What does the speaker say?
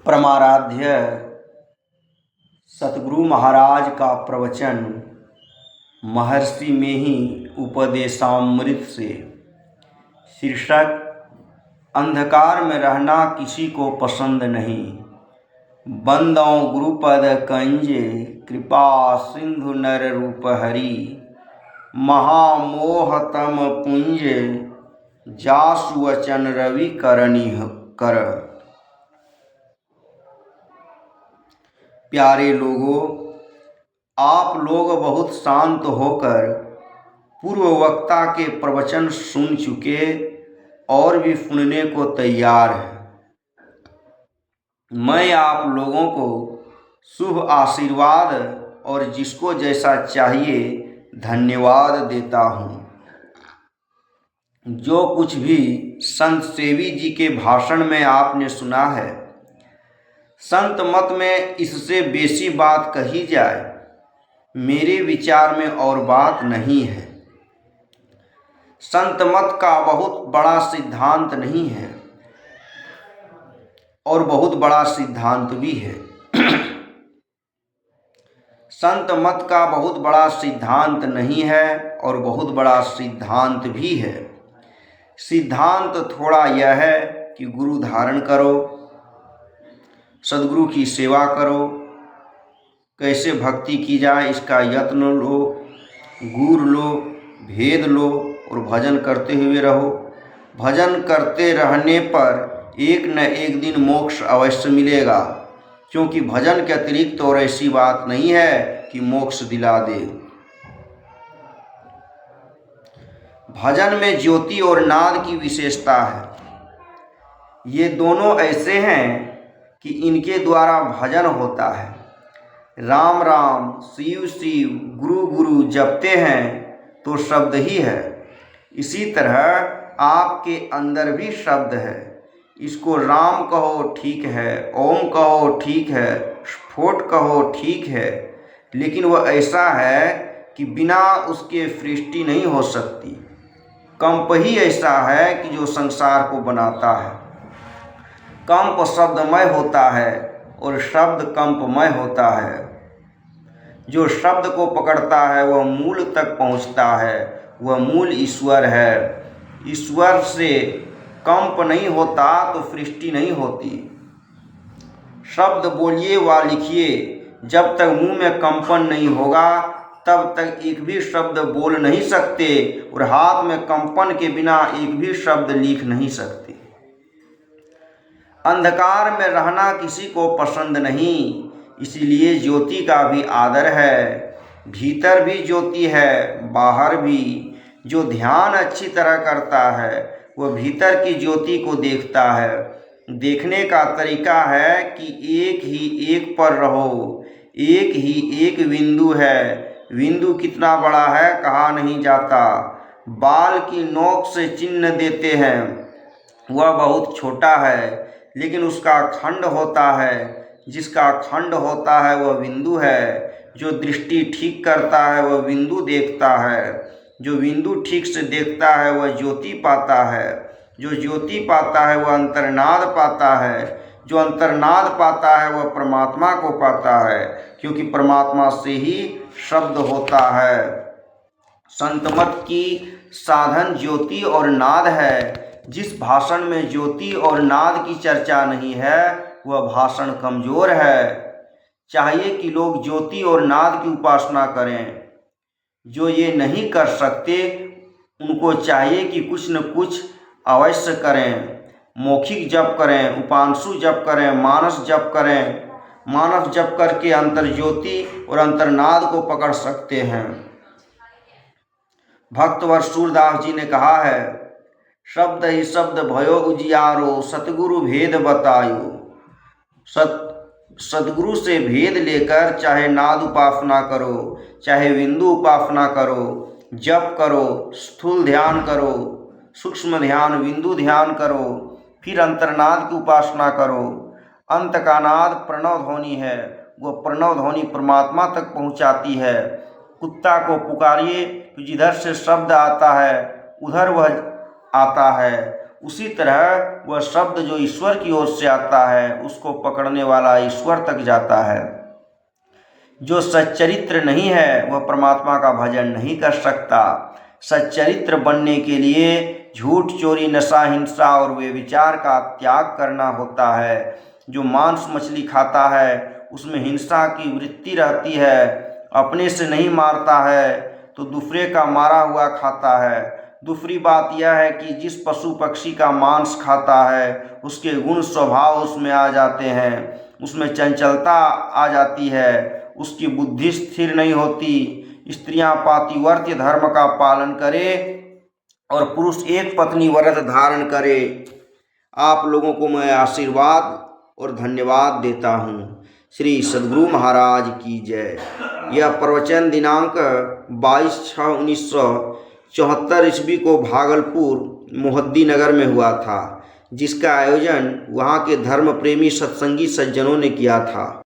परमाराध्य सतगुरु महाराज का प्रवचन महर्षि में ही उपदेशामृत से। शीर्षक: अंधकार में रहना किसी को पसंद नहीं। बंदों गुरुपद कंजे, कृपा सिंधु नर रूप हरि। महामोहतम पुंज, जासु वचन रवि करनी कर। प्यारे लोगों, आप लोग बहुत शांत होकर पूर्व वक्ता के प्रवचन सुन चुके और भी सुनने को तैयार हैं। मैं आप लोगों को शुभ आशीर्वाद और जिसको जैसा चाहिए धन्यवाद देता हूँ। जो कुछ भी संत सेवी जी के भाषण में आपने सुना है, संत मत में इससे बेसी बात कही जाए मेरे विचार में और बात नहीं है। संत मत का बहुत बड़ा सिद्धांत नहीं है और बहुत बड़ा सिद्धांत भी है। संत मत का बहुत बड़ा सिद्धांत नहीं है और बहुत बड़ा सिद्धांत भी है। सिद्धांत थोड़ा यह है कि गुरु धारण करो, सद्गुरु की सेवा करो, कैसे भक्ति की जाए इसका यत्न लो, गुर लो, भेद लो और भजन करते हुए रहो। भजन करते रहने पर एक न एक दिन मोक्ष अवश्य मिलेगा, क्योंकि भजन के अतिरिक्त और ऐसी बात नहीं है कि मोक्ष दिला दे। भजन में ज्योति और नाद की विशेषता है। ये दोनों ऐसे हैं कि इनके द्वारा भजन होता है। राम राम, शिव शिव, गुरु गुरु जपते हैं तो शब्द ही है। इसी तरह आपके अंदर भी शब्द है। इसको राम कहो ठीक है, ओम कहो ठीक है, स्फोट कहो ठीक है, लेकिन वह ऐसा है कि बिना उसके सृष्टि नहीं हो सकती। कंप ही ऐसा है कि जो संसार को बनाता है। कंप शब्दमय होता है और शब्द कंपमय होता है। जो शब्द को पकड़ता है वह मूल तक पहुंचता है, वह मूल ईश्वर है। ईश्वर से कंप नहीं होता तो सृष्टि नहीं होती। शब्द बोलिए व लिखिए, जब तक मुंह में कंपन नहीं होगा तब तक एक भी शब्द बोल नहीं सकते और हाथ में कंपन के बिना एक भी शब्द लिख नहीं सकते। अंधकार में रहना किसी को पसंद नहीं, इसीलिए ज्योति का भी आदर है। भीतर भी ज्योति है, बाहर भी। जो ध्यान अच्छी तरह करता है वह भीतर की ज्योति को देखता है। देखने का तरीका है कि एक ही एक पर रहो। एक ही एक बिंदु है। बिंदु कितना बड़ा है कहा नहीं जाता। बाल की नोक से चिन्ह देते हैं, वह बहुत छोटा है, लेकिन उसका खंड होता है। जिसका खंड होता है वह बिंदु है। जो दृष्टि ठीक करता है वह बिंदु देखता है। जो बिंदु ठीक से देखता है वह ज्योति पाता है। जो ज्योति पाता है वह अंतर्नाद पाता है। जो अंतर्नाद पाता है वह परमात्मा को पाता है, क्योंकि परमात्मा से ही शब्द होता है। संत मत की साधन ज्योति और नाद है। जिस भाषण में ज्योति और नाद की चर्चा नहीं है वह भाषण कमजोर है। चाहिए कि लोग ज्योति और नाद की उपासना करें। जो ये नहीं कर सकते उनको चाहिए कि कुछ न कुछ अवश्य करें। मौखिक जप करें, उपांशु जप करें, मानस जप करें। मानस जप करके अंतर ज्योति और अंतर्नाद को पकड़ सकते हैं। भक्तवर सूरदास जी ने कहा है, शब्द ही शब्द भयो उजियारो, सतगुरु भेद बतायो। सतगुरु से भेद लेकर चाहे नाद उपासना करो, चाहे बिंदु उपासना करो, जप करो, स्थूल ध्यान करो, सूक्ष्म ध्यान, बिंदु ध्यान करो, फिर अंतर्नाद की उपासना करो। अंत का नाद प्रणव ध्वनि है, वह प्रणव ध्वनि परमात्मा तक पहुंचाती है। कुत्ता को पुकारिए तो जिधर से शब्द आता है उधर वह आता है, उसी तरह वह शब्द जो ईश्वर की ओर से आता है उसको पकड़ने वाला ईश्वर तक जाता है। जो सच्चरित्र नहीं है वह परमात्मा का भजन नहीं कर सकता। सच्चरित्र बनने के लिए झूठ, चोरी, नशा, हिंसा और व्यभिचार का त्याग करना होता है। जो मांस मछली खाता है उसमें हिंसा की वृत्ति रहती है, अपने से नहीं मारता है तो दूसरे का मारा हुआ खाता है। दूसरी बात यह है कि जिस पशु पक्षी का मांस खाता है उसके गुण स्वभाव उसमें आ जाते हैं, उसमें चंचलता आ जाती है, उसकी बुद्धि स्थिर नहीं होती। स्त्रियां पातिव्रत्य धर्म का पालन करें और पुरुष एक पत्नी व्रत धारण करे। आप लोगों को मैं आशीर्वाद और धन्यवाद देता हूँ। श्री सद्गुरु महाराज की जय। यह प्रवचन दिनांक 22/6/1974 ईस्वी को भागलपुर मोहद्दी नगर में हुआ था, जिसका आयोजन वहाँ के धर्म प्रेमी सत्संगी सज्जनों ने किया था।